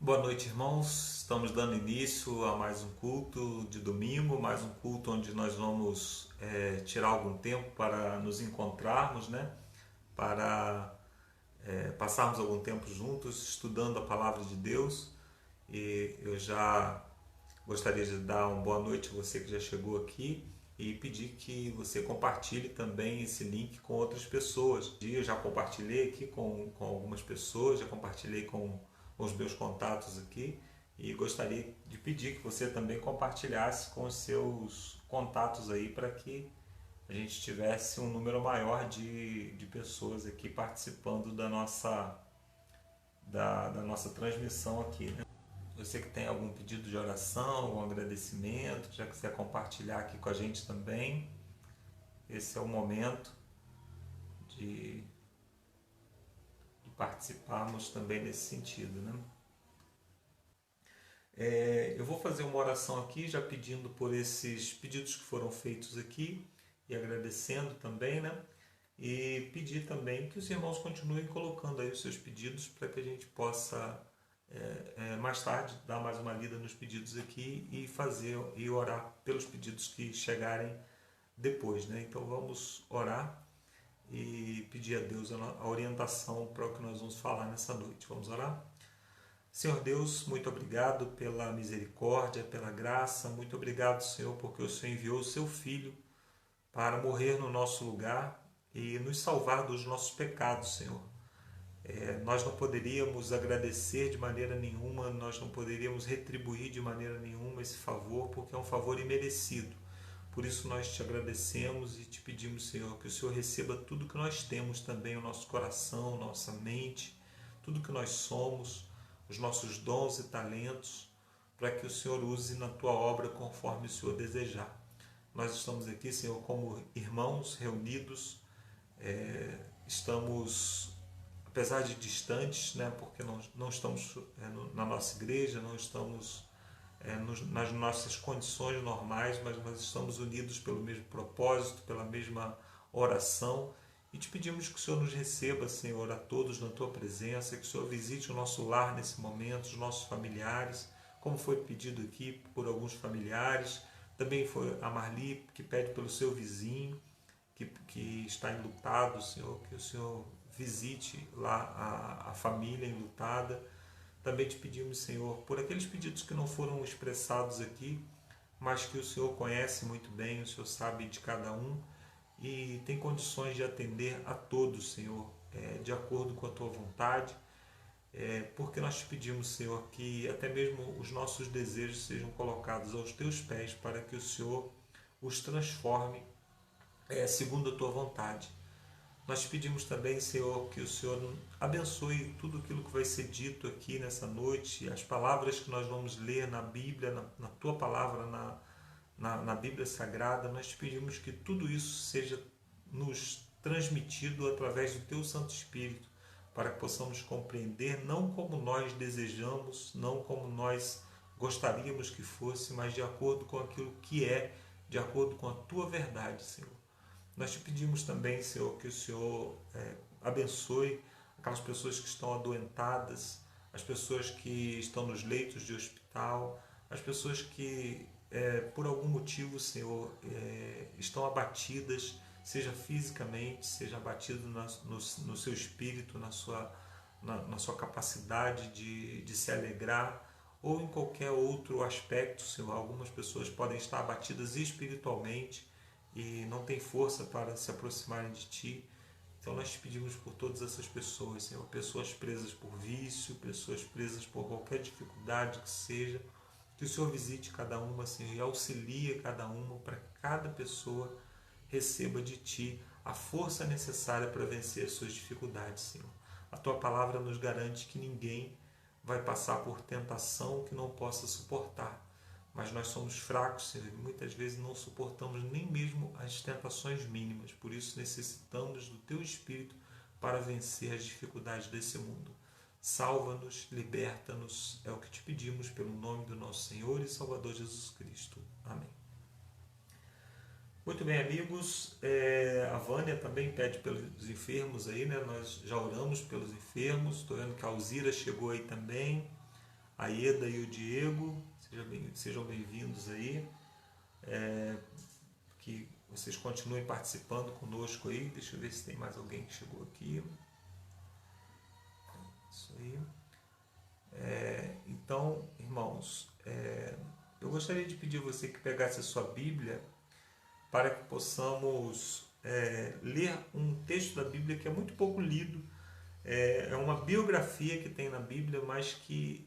Boa noite, irmãos. Estamos dando início a mais um culto de domingo, mais um culto onde nós vamos tirar algum tempo para nos encontrarmos, né? Para passarmos algum tempo juntos estudando a palavra de Deus. E eu já gostaria de dar uma boa noite a você que já chegou aqui e pedir que você compartilhe também esse link com outras pessoas. Eu já compartilhei aqui com algumas pessoas, já compartilhei com os meus contatos aqui e gostaria de pedir que você também compartilhasse com os seus contatos aí para que a gente tivesse um número maior de pessoas aqui participando da nossa transmissão aqui, né? Você que tem algum pedido de oração, algum agradecimento, já quiser compartilhar aqui com a gente também, esse é o momento de, de participarmos também nesse sentido, né? Eu vou fazer uma oração aqui, já pedindo por esses pedidos que foram feitos aqui e agradecendo também, né? E pedir também que os irmãos continuem colocando aí os seus pedidos para que a gente possa mais tarde dar mais uma lida nos pedidos aqui e fazer e orar pelos pedidos que chegarem depois, né? Então vamos orar e pedir a Deus a orientação para o que nós vamos falar nessa noite. Vamos orar? Senhor Deus, muito obrigado pela misericórdia, pela graça, muito obrigado, Senhor, porque o Senhor enviou o seu Filho para morrer no nosso lugar e nos salvar dos nossos pecados, Senhor. Nós não poderíamos agradecer de maneira nenhuma, nós não poderíamos retribuir de maneira nenhuma esse favor, porque é um favor imerecido. Por isso nós te agradecemos e te pedimos, Senhor, que o Senhor receba tudo que nós temos também, o nosso coração, nossa mente, tudo que nós somos, os nossos dons e talentos, para que o Senhor use na tua obra conforme o Senhor desejar. Nós estamos aqui, Senhor, como irmãos reunidos, estamos, apesar de distantes, né, porque não estamos na nossa igreja, não estamos nas nossas condições normais, mas nós estamos unidos pelo mesmo propósito, pela mesma oração, e te pedimos que o Senhor nos receba, Senhor, a todos na tua presença, que o Senhor visite o nosso lar nesse momento, os nossos familiares, como foi pedido aqui por alguns familiares. Também foi a Marli que pede pelo seu vizinho que está enlutado, Senhor, que o Senhor visite lá a família enlutada. Também te pedimos, Senhor, por aqueles pedidos que não foram expressados aqui, mas que o Senhor conhece muito bem, o Senhor sabe de cada um e tem condições de atender a todos, Senhor, de acordo com a tua vontade, porque nós te pedimos, Senhor, que até mesmo os nossos desejos sejam colocados aos teus pés para que o Senhor os transforme segundo a tua vontade. Nós te pedimos também, Senhor, que o Senhor abençoe tudo aquilo que vai ser dito aqui nessa noite, as palavras que nós vamos ler na Bíblia, na tua palavra, na Bíblia Sagrada. Nós te pedimos que tudo isso seja nos transmitido através do teu Santo Espírito, para que possamos compreender não como nós desejamos, não como nós gostaríamos que fosse, mas de acordo com aquilo que de acordo com a tua verdade, Senhor. Nós te pedimos também, Senhor, que o Senhor abençoe aquelas pessoas que estão adoentadas, as pessoas que estão nos leitos de hospital, as pessoas que, por algum motivo, Senhor, estão abatidas, seja fisicamente, seja abatido no seu espírito, na sua capacidade de se alegrar, ou em qualquer outro aspecto, Senhor. Algumas pessoas podem estar abatidas espiritualmente e não tem força para se aproximarem de Ti. Então nós te pedimos por todas essas pessoas, Senhor, pessoas presas por vício, pessoas presas por qualquer dificuldade que seja, que o Senhor visite cada uma, Senhor, e auxilie cada uma, para que cada pessoa receba de Ti a força necessária para vencer as suas dificuldades, Senhor. A Tua palavra nos garante que ninguém vai passar por tentação que não possa suportar. Mas nós somos fracos, Senhor, e muitas vezes não suportamos nem mesmo as tentações mínimas. Por isso necessitamos do Teu Espírito para vencer as dificuldades desse mundo. Salva-nos, liberta-nos, é o que te pedimos pelo nome do nosso Senhor e Salvador Jesus Cristo. Amém. Muito bem, amigos, a Vânia também pede pelos enfermos aí, né? Nós já oramos pelos enfermos, estou vendo que a Alzira chegou aí também. a Eda e o Diego, sejam bem-vindos aí, que vocês continuem participando conosco aí. Deixa eu ver se tem mais alguém que chegou aqui. Isso aí. Então, irmãos, eu gostaria de pedir a você que pegasse a sua Bíblia para que possamos ler um texto da Bíblia que é muito pouco lido. É uma biografia que tem na Bíblia, mas que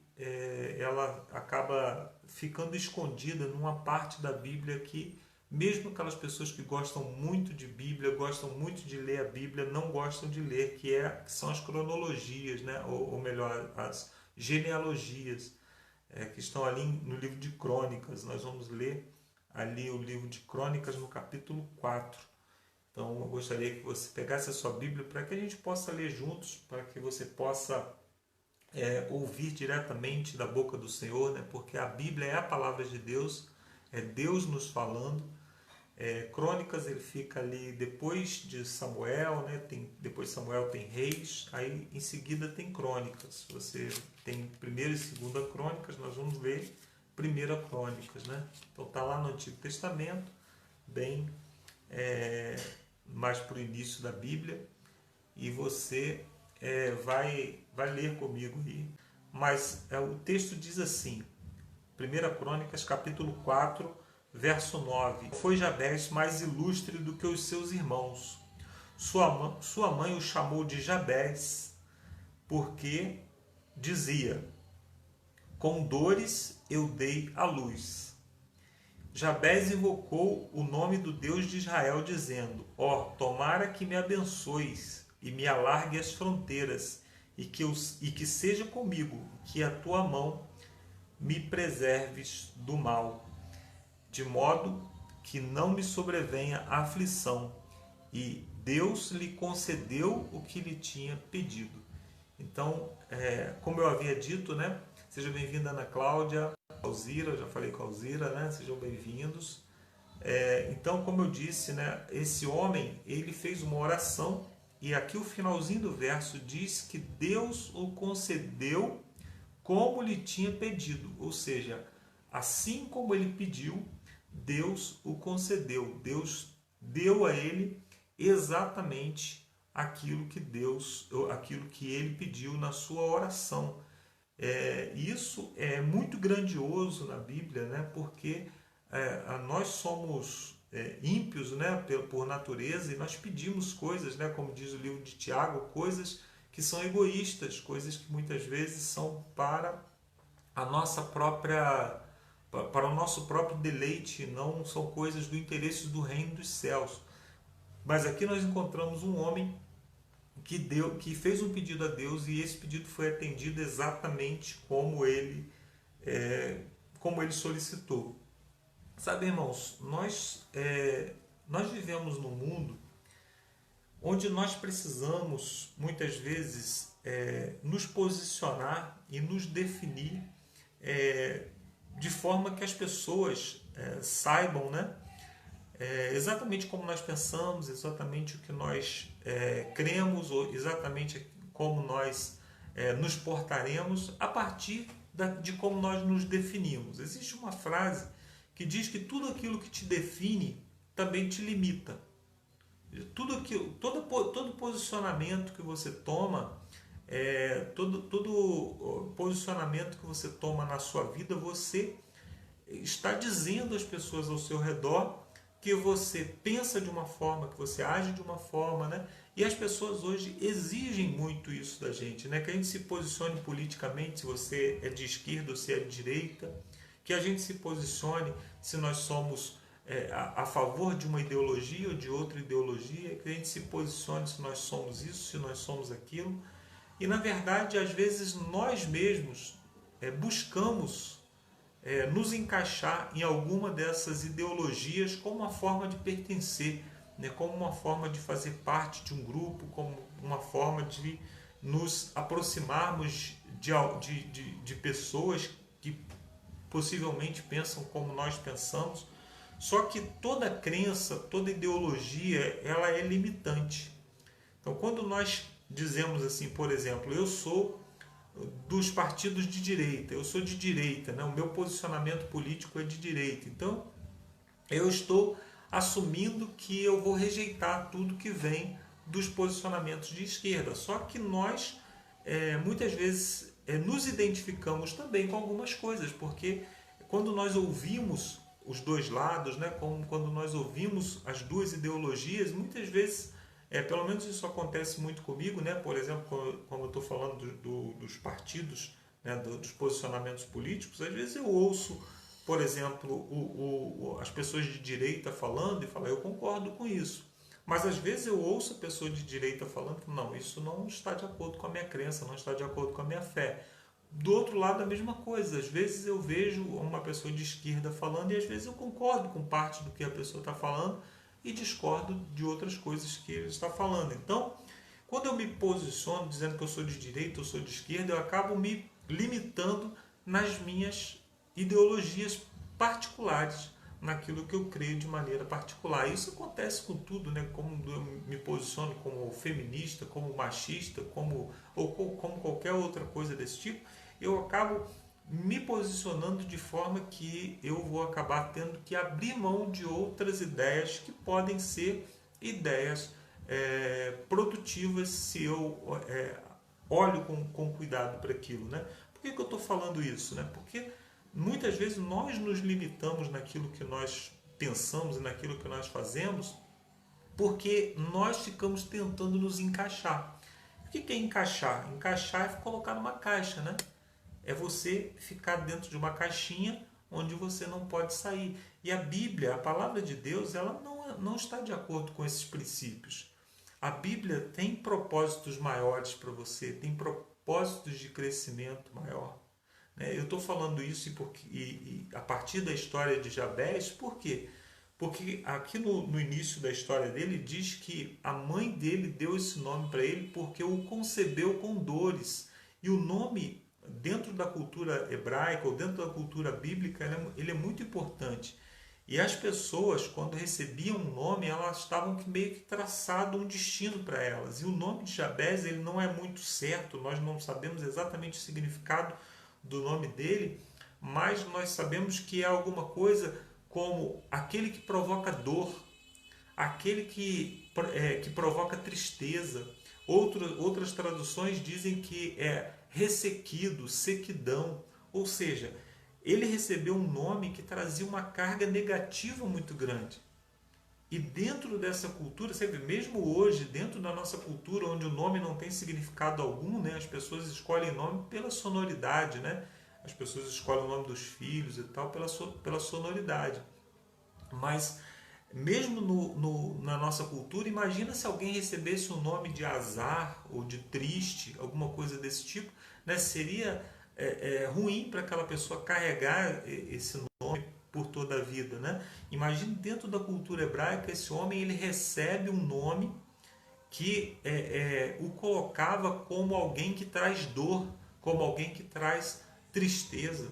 ela acaba ficando escondida numa parte da Bíblia que, mesmo aquelas pessoas que gostam muito de Bíblia, gostam muito de ler a Bíblia, não gostam de ler, que são as cronologias, né? ou melhor, as genealogias, que estão ali no livro de Crônicas. Nós vamos ler ali o livro de Crônicas no capítulo 4. Então eu gostaria que você pegasse a sua Bíblia para que a gente possa ler juntos, para que você possa ouvir diretamente da boca do Senhor, né? Porque a Bíblia é a palavra de Deus, é Deus nos falando. Crônicas ele fica ali depois de Samuel, né? Depois de Samuel tem Reis, aí em seguida tem Crônicas. Você tem 1ª e 2ª Crônicas, nós vamos ler 1ª Crônicas, né? Então está lá no Antigo Testamento, bem mais para o início da Bíblia, e você vai ler comigo aí. Mas o texto diz assim, 1ª Crônicas, capítulo 4, verso 9. Foi Jabés mais ilustre do que os seus irmãos. Sua mãe o chamou de Jabés, porque dizia: com dores eu dei à luz. Jabés invocou o nome do Deus de Israel, dizendo: tomara que me abençoes e me alargue as fronteiras, e que seja comigo, que a tua mão me preserves do mal, de modo que não me sobrevenha a aflição. E Deus lhe concedeu o que lhe tinha pedido. Então, como eu havia dito, né? Seja bem-vinda, Ana Cláudia, Alzira, eu já falei com a Alzira, né? Sejam bem-vindos. Então, como eu disse, né? Esse homem, ele fez uma oração, e aqui o finalzinho do verso diz que Deus o concedeu como lhe tinha pedido, ou seja, assim como ele pediu, Deus o concedeu. Deus deu a ele exatamente aquilo que ele pediu na sua oração. Isso é muito grandioso na Bíblia, né? Porque nós somos ímpios, né? por natureza, e nós pedimos coisas, né? Como diz o livro de Tiago, coisas que são egoístas, coisas que muitas vezes são para a nossa própria, para o nosso próprio deleite, não são coisas do interesse do reino dos céus. Mas aqui nós encontramos um homem que fez um pedido a Deus, e esse pedido foi atendido exatamente como ele solicitou. Sabe, irmãos, nós vivemos num mundo onde nós precisamos, muitas vezes, nos posicionar e nos definir de forma que as pessoas saibam, né? Exatamente como nós pensamos, exatamente o que nós cremos, ou exatamente como nós nos portaremos a partir de como nós nos definimos. Existe uma frase que diz que tudo aquilo que te define também te limita. Todo posicionamento que você toma, todo posicionamento que você toma na sua vida, você está dizendo às pessoas ao seu redor que você pensa de uma forma, que você age de uma forma, né? E as pessoas hoje exigem muito isso da gente, né? Que a gente se posicione politicamente, se você é de esquerda ou se é de direita, que a gente se posicione se nós somos a favor de uma ideologia ou de outra ideologia, que a gente se posicione se nós somos isso, se nós somos aquilo. E na verdade, às vezes nós mesmos buscamos nos encaixar em alguma dessas ideologias como uma forma de pertencer, né? Como uma forma de fazer parte de um grupo, como uma forma de nos aproximarmos de pessoas que possivelmente pensam como nós pensamos. Só que toda crença, toda ideologia, ela é limitante. Então, quando nós dizemos assim, por exemplo, eu sou dos partidos de direita. Eu sou de direita, né? O meu posicionamento político é de direita. Então, eu estou assumindo que eu vou rejeitar tudo que vem dos posicionamentos de esquerda. Só que nós, muitas vezes, nos identificamos também com algumas coisas, porque quando nós ouvimos os dois lados, né, como quando nós ouvimos as duas ideologias, muitas vezes, pelo menos isso acontece muito comigo, né, por exemplo, quando eu estou falando dos partidos, né, dos posicionamentos políticos, às vezes eu ouço, por exemplo, as pessoas de direita falando e falo, eu concordo com isso. Mas às vezes eu ouço a pessoa de direita falando, não, isso não está de acordo com a minha crença, não está de acordo com a minha fé. Do outro lado, a mesma coisa. Às vezes eu vejo uma pessoa de esquerda falando e às vezes eu concordo com parte do que a pessoa está falando e discordo de outras coisas que ele está falando. Então, quando eu me posiciono dizendo que eu sou de direita ou sou de esquerda, eu acabo me limitando nas minhas ideologias particulares, naquilo que eu creio de maneira particular. Isso acontece com tudo, né? Como eu me posiciono como feminista, como machista, ou como qualquer outra coisa desse tipo, eu acabo me posicionando de forma que eu vou acabar tendo que abrir mão de outras ideias que podem ser ideias produtivas se eu olho com cuidado para aquilo, né? Por que eu estou falando isso, né? Porque muitas vezes nós nos limitamos naquilo que nós pensamos e naquilo que nós fazemos porque nós ficamos tentando nos encaixar. O que é encaixar? Encaixar é colocar numa caixa, né? É você ficar dentro de uma caixinha onde você não pode sair. E a Bíblia, a palavra de Deus, ela não está de acordo com esses princípios. A Bíblia tem propósitos maiores para você, tem propósitos de crescimento maior. Eu estou falando isso e a partir da história de Jabés, por quê? Porque aqui no início da história dele diz que a mãe dele deu esse nome para ele porque o concebeu com dores. E o nome, dentro da cultura hebraica ou dentro da cultura bíblica, ele é muito importante. E as pessoas, quando recebiam um nome, elas estavam meio que traçado um destino para elas. E o nome de Jabés, ele não é muito certo, nós não sabemos exatamente o significado do nome dele, mas nós sabemos que é alguma coisa como aquele que provoca dor, aquele que provoca tristeza. Outras traduções dizem que é ressequido, sequidão, ou seja, ele recebeu um nome que trazia uma carga negativa muito grande. E dentro dessa cultura, você vê, mesmo hoje, dentro da nossa cultura, onde o nome não tem significado algum, né, as pessoas escolhem nome pela sonoridade, né? As pessoas escolhem o nome dos filhos e tal pela sonoridade. Mas, mesmo na nossa cultura, imagina se alguém recebesse um nome de azar ou de triste, alguma coisa desse tipo, né? Seria ruim para aquela pessoa carregar esse nome por toda a vida, né? Imagine dentro da cultura hebraica, esse homem ele recebe um nome que o colocava como alguém que traz dor, como alguém que traz tristeza.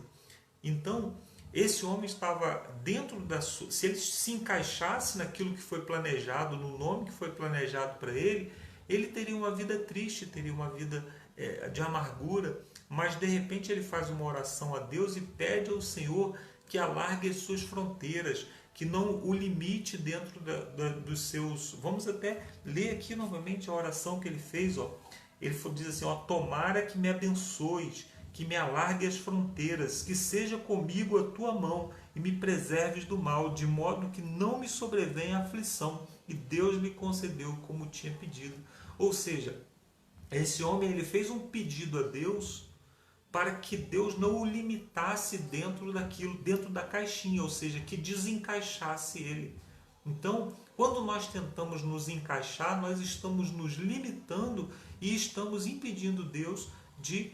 Então, esse homem estava dentro da sua... Se ele se encaixasse naquilo que foi planejado, no nome que foi planejado para ele, ele teria uma vida triste, teria uma vida de amargura, mas de repente ele faz uma oração a Deus e pede ao Senhor que alargue as suas fronteiras, que não o limite dentro dos seus... Vamos até ler aqui novamente a oração que ele fez. Ele diz assim, tomara que me abençoes, que me alargue as fronteiras, que seja comigo a tua mão e me preserves do mal, de modo que não me sobrevenha aflição. E Deus lhe concedeu como tinha pedido. Ou seja, esse homem ele fez um pedido a Deus para que Deus não o limitasse dentro daquilo, dentro da caixinha, ou seja, que desencaixasse ele. Então, quando nós tentamos nos encaixar, nós estamos nos limitando e estamos impedindo Deus de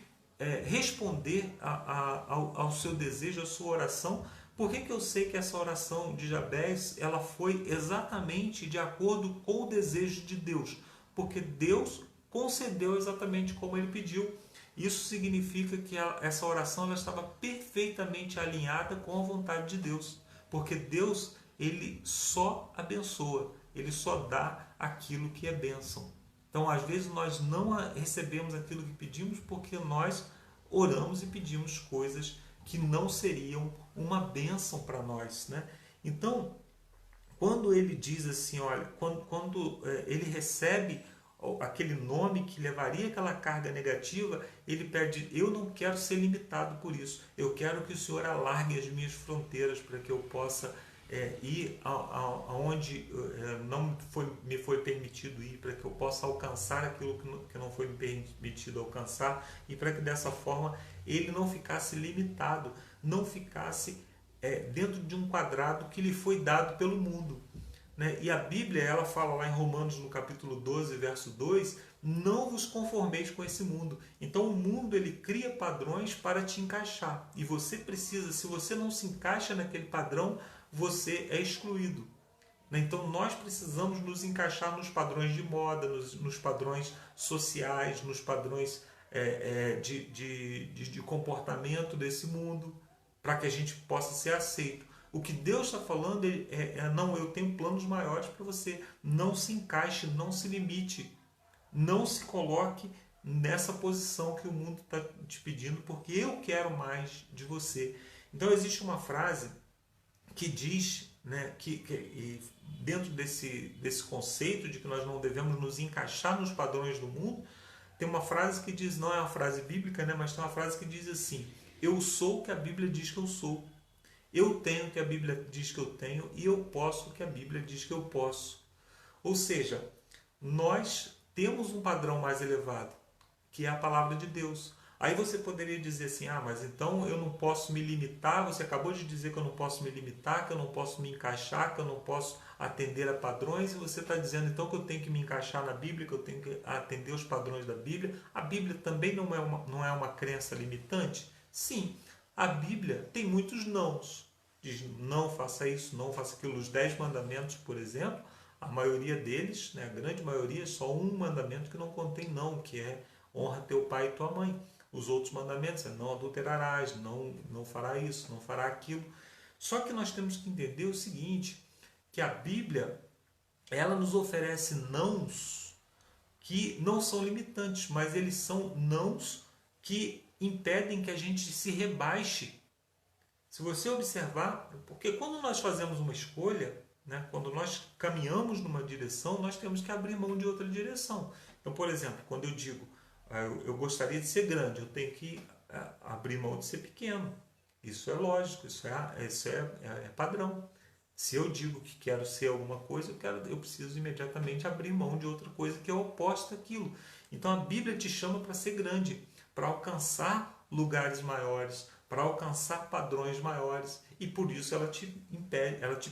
responder ao seu desejo, à sua oração. Por que eu sei que essa oração de Jabés ela foi exatamente de acordo com o desejo de Deus? Porque Deus concedeu exatamente como ele pediu. Isso significa que essa oração ela estava perfeitamente alinhada com a vontade de Deus. Porque Deus ele só abençoa, ele só dá aquilo que é bênção. Então, às vezes, nós não recebemos aquilo que pedimos porque nós oramos e pedimos coisas que não seriam uma bênção para nós, né? Então, quando ele diz assim, olha, quando ele recebe aquele nome que levaria aquela carga negativa, ele pede: eu não quero ser limitado por isso, eu quero que o Senhor alargue as minhas fronteiras para que eu possa ir aonde me foi permitido ir, para que eu possa alcançar aquilo que não foi me permitido alcançar, e para que dessa forma ele não ficasse limitado, não ficasse dentro de um quadrado que lhe foi dado pelo mundo. Né? E a Bíblia, ela fala lá em Romanos, no capítulo 12, verso 2, não vos conformeis com esse mundo. Então o mundo, ele cria padrões para te encaixar. E você precisa, se você não se encaixa naquele padrão, você é excluído. Né? Então nós precisamos nos encaixar nos padrões de moda, nos padrões sociais, nos padrões de comportamento desse mundo, para que a gente possa ser aceito. O que Deus está falando não, eu tenho planos maiores para você. Não se encaixe, não se limite. Não se coloque nessa posição que o mundo está te pedindo, porque eu quero mais de você. Então existe uma frase que diz, né, que dentro desse conceito de que nós não devemos nos encaixar nos padrões do mundo, tem uma frase que diz, não é uma frase bíblica, né, mas tem uma frase que diz assim: eu sou o que a Bíblia diz que eu sou. Eu tenho o que a Bíblia diz que eu tenho e eu posso o que a Bíblia diz que eu posso. Ou seja, nós temos um padrão mais elevado, que é a palavra de Deus. Aí você poderia dizer assim: ah, mas então eu não posso me limitar. Você acabou de dizer que eu não posso me limitar, que eu não posso me encaixar, que eu não posso atender a padrões, e você está dizendo então que eu tenho que me encaixar na Bíblia, que eu tenho que atender os padrões da Bíblia. A Bíblia também não é uma crença limitante? Sim, a Bíblia tem muitos nãos. Diz: não faça isso, não faça aquilo. Os 10 mandamentos, por exemplo, a maioria deles, né, a grande maioria, é só um mandamento que não contém não, que é honra teu pai e tua mãe. Os outros mandamentos é não adulterarás, não fará isso, não fará aquilo. Só que nós temos que entender o seguinte, que a Bíblia, ela nos oferece nãos que não são limitantes, mas eles são nãos que impedem que a gente se rebaixe. Se você observar, porque quando nós fazemos uma escolha, né, quando nós caminhamos numa direção, nós temos que abrir mão de outra direção. Então, por exemplo, quando eu digo eu gostaria de ser grande, eu tenho que abrir mão de ser pequeno. Isso é lógico, isso é padrão. Se eu digo que quero ser alguma coisa, eu preciso imediatamente abrir mão de outra coisa que é oposta àquilo. Então a Bíblia te chama para ser grande, para alcançar lugares maiores, para alcançar padrões maiores, e por isso ela te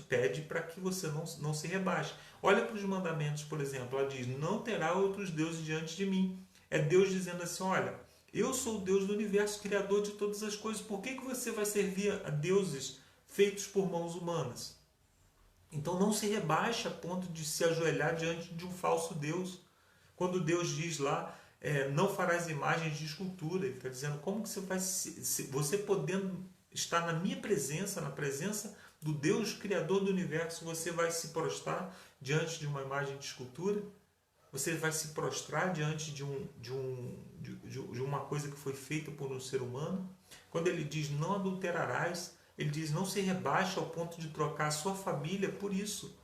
pede para que você não se rebaixe. Olha para os mandamentos, por exemplo, ela diz: não terá outros deuses diante de mim. É Deus dizendo assim: olha, eu sou o Deus do universo, criador de todas as coisas. Por que você vai servir a deuses feitos por mãos humanas? Então não se rebaixe a ponto de se ajoelhar diante de um falso Deus. Quando Deus diz lá, não farás imagens de escultura, ele está dizendo: como que você vai, você podendo estar na minha presença, na presença do Deus criador do universo, você vai se prostrar diante de uma imagem de escultura? Você vai se prostrar diante de uma coisa que foi feita por um ser humano? Quando ele diz não adulterarás, ele diz não se rebaixa ao ponto de trocar a sua família por isso,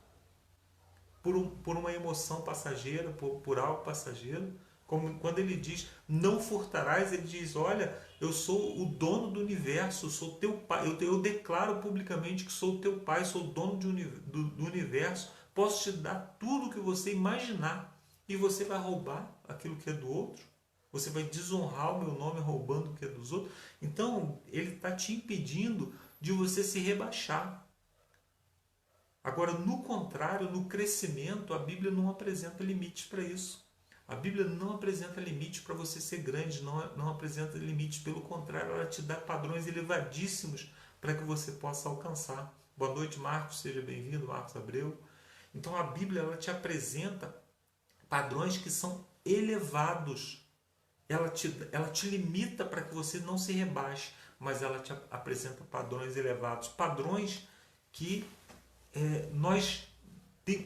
por uma emoção passageira, por algo passageiro. Como quando ele diz não furtarás, ele diz: olha, eu sou o dono do universo, sou teu pai, eu declaro publicamente que sou o teu pai, sou o dono do universo, posso te dar tudo o que você imaginar. E você vai roubar aquilo que é do outro? Você vai desonrar o meu nome roubando o que é dos outros? Então, ele está te impedindo de você se rebaixar. Agora, no contrário, no crescimento, a Bíblia não apresenta limites para isso. A Bíblia não apresenta limites para você ser grande, não apresenta limites. Pelo contrário, ela te dá padrões elevadíssimos para que você possa alcançar. Boa noite, Marcos. Seja bem-vindo, Marcos Abreu. Então, a Bíblia ela te apresenta padrões que são elevados. Ela te limita para que você não se rebaixe, mas ela te apresenta padrões elevados, padrões que nós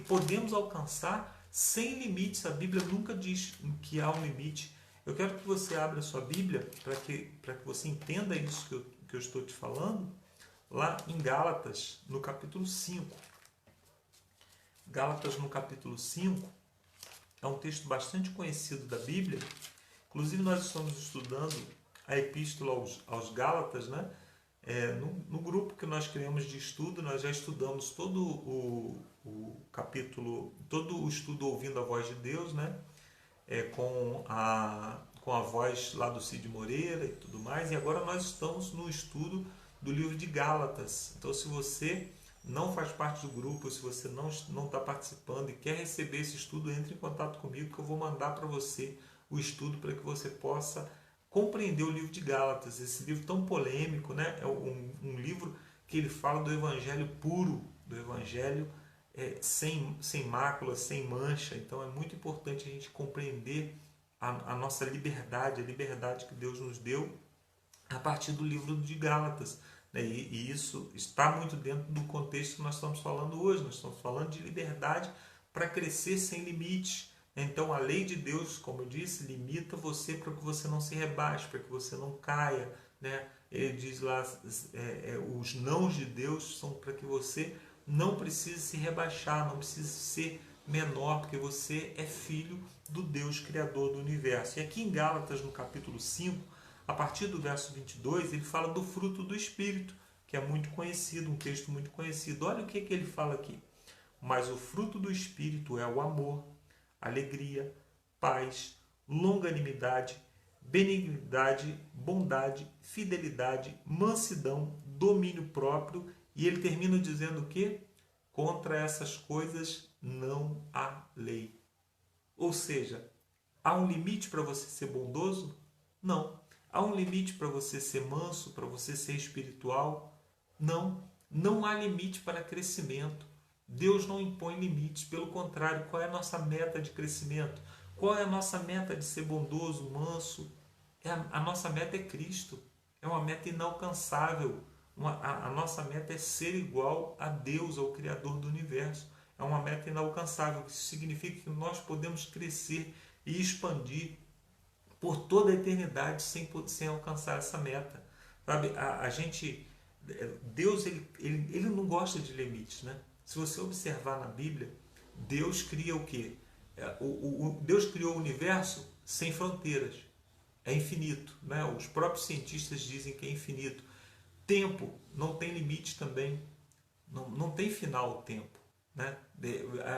podemos alcançar sem limites. A Bíblia nunca diz que há um limite. Eu quero que você abra a sua Bíblia para que você entenda isso que eu estou te falando, lá em Gálatas, no capítulo 5. Gálatas, no capítulo 5, é um texto bastante conhecido da Bíblia. Inclusive, nós estamos estudando a Epístola aos Gálatas, né? No grupo que nós criamos de estudo, nós já estudamos todo o capítulo, todo o estudo ouvindo a voz de Deus, né? Com a voz lá do Cid Moreira e tudo mais, e agora nós estamos no estudo do livro de Gálatas. Então, se você não faz parte do grupo, se você não está participando e quer receber esse estudo, entre em contato comigo que eu vou mandar para você o estudo para que você possa compreender o livro de Gálatas, esse livro tão polêmico, né? É um livro que ele fala do evangelho puro, do evangelho sem mácula, sem mancha. Então é muito importante a gente compreender a nossa liberdade, a liberdade que Deus nos deu a partir do livro de Gálatas. E isso está muito dentro do contexto que nós estamos falando hoje. Nós estamos falando de liberdade para crescer sem limites. Então a lei de Deus, como eu disse, limita você para que você não se rebaixe, para que você não caia. Ele diz lá, os nãos de Deus são para que você não precise se rebaixar, não precise ser menor, porque você é filho do Deus Criador do Universo. E aqui em Gálatas, no capítulo 5, a partir do verso 22, ele fala do fruto do Espírito, que é muito conhecido, um texto muito conhecido. Olha o que ele fala aqui. Mas o fruto do Espírito é o amor, alegria, paz, longanimidade, benignidade, bondade, fidelidade, mansidão, domínio próprio. E ele termina dizendo o quê? Contra essas coisas não há lei. Ou seja, há um limite para você ser bondoso? Não. Há um limite para você ser manso, para você ser espiritual? Não. Não há limite para crescimento. Deus não impõe limites. Pelo contrário, qual é a nossa meta de crescimento? Qual é a nossa meta de ser bondoso, manso? A nossa meta é Cristo. É uma meta inalcançável. A nossa meta é ser igual a Deus, ao Criador do Universo. É uma meta inalcançável. Isso significa que nós podemos crescer e expandir por toda a eternidade sem alcançar essa meta. Sabe? Deus ele não gosta de limites, né? Se você observar na Bíblia, Deus cria o quê? Deus criou o universo sem fronteiras. É infinito, né? Os próprios cientistas dizem que é infinito. Tempo não tem limite também. Não tem final o tempo. Né?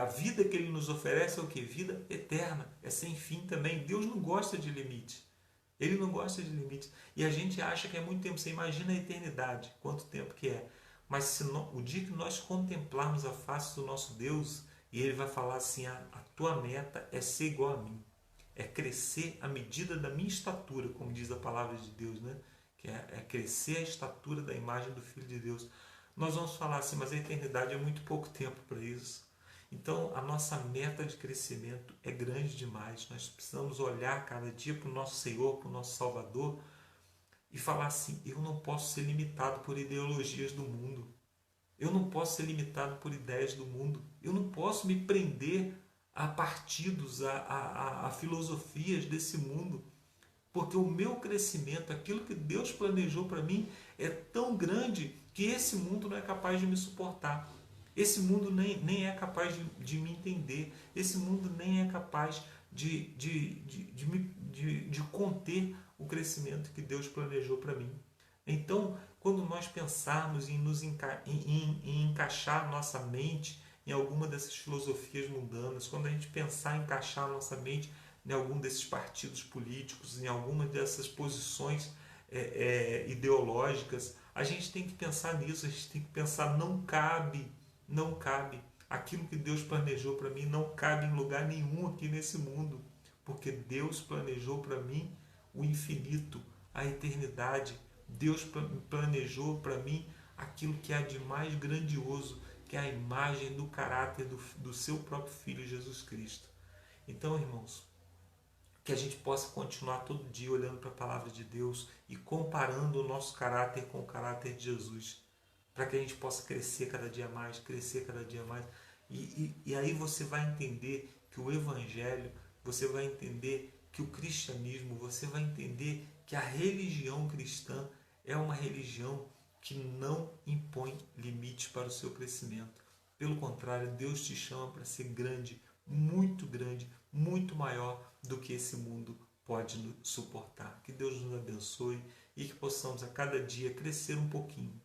A vida que ele nos oferece é o que? Vida eterna. É sem fim também. Deus não gosta de limites. Ele não gosta de limites. E a gente acha que é muito tempo. Você imagina a eternidade, quanto tempo que é. Mas o dia que nós contemplarmos a face do nosso Deus, e ele vai falar assim, a tua meta é ser igual a mim. É crescer à medida da minha estatura, como diz a palavra de Deus, né? Que é crescer a estatura da imagem do Filho de Deus. Nós vamos falar assim, mas a eternidade é muito pouco tempo para isso. Então, a nossa meta de crescimento é grande demais. Nós precisamos olhar cada dia para o nosso Senhor, para o nosso Salvador, e falar assim, eu não posso ser limitado por ideologias do mundo. Eu não posso ser limitado por ideias do mundo. Eu não posso me prender a partidos, a filosofias desse mundo. Porque o meu crescimento, aquilo que Deus planejou para mim, é tão grande que esse mundo não é capaz de me suportar. Esse mundo nem é capaz de me entender. Esse mundo nem é capaz de conter o crescimento que Deus planejou para mim. Então, quando nós pensarmos em encaixar nossa mente em alguma dessas filosofias mundanas, quando a gente pensar em encaixar nossa mente em algum desses partidos políticos, em alguma dessas posições ideológicas, a gente tem que pensar nisso, a gente tem que pensar, não cabe. Aquilo que Deus planejou para mim não cabe em lugar nenhum aqui nesse mundo, porque Deus planejou para mim o infinito, a eternidade. Deus planejou para mim aquilo que há de mais grandioso, que é a imagem do caráter do seu próprio Filho Jesus Cristo. Então, irmãos, que a gente possa continuar todo dia olhando para a palavra de Deus e comparando o nosso caráter com o caráter de Jesus, para que a gente possa crescer cada dia mais, E aí você vai entender que o Evangelho, você vai entender que o cristianismo, você vai entender que a religião cristã é uma religião que não impõe limites para o seu crescimento. Pelo contrário, Deus te chama para ser grande, muito maior do que esse mundo pode suportar. Que Deus nos abençoe e que possamos a cada dia crescer um pouquinho.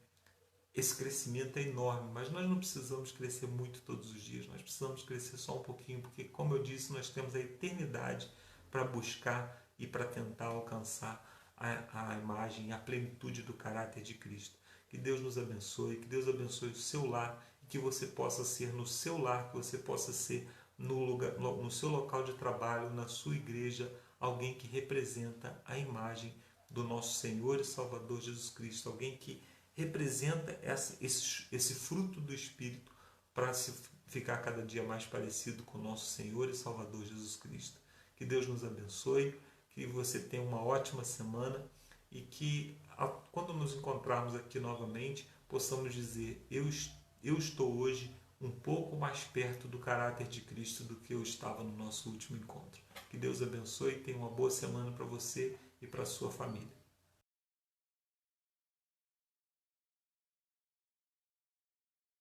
Esse crescimento é enorme, mas nós não precisamos crescer muito todos os dias, nós precisamos crescer só um pouquinho, porque, como eu disse, nós temos a eternidade para buscar e para tentar alcançar a imagem, a plenitude do caráter de Cristo. Que Deus nos abençoe, que Deus abençoe o seu lar, e que você possa ser no seu lar, que você possa ser no seu local de trabalho, na sua igreja, alguém que representa a imagem do nosso Senhor e Salvador Jesus Cristo, alguém que representa esse fruto do Espírito para se ficar cada dia mais parecido com o nosso Senhor e Salvador Jesus Cristo. Que Deus nos abençoe, que você tenha uma ótima semana e que quando nos encontrarmos aqui novamente possamos dizer: eu estou hoje um pouco mais perto do caráter de Cristo do que eu estava no nosso último encontro. Que Deus abençoe e tenha uma boa semana para você e para a sua família.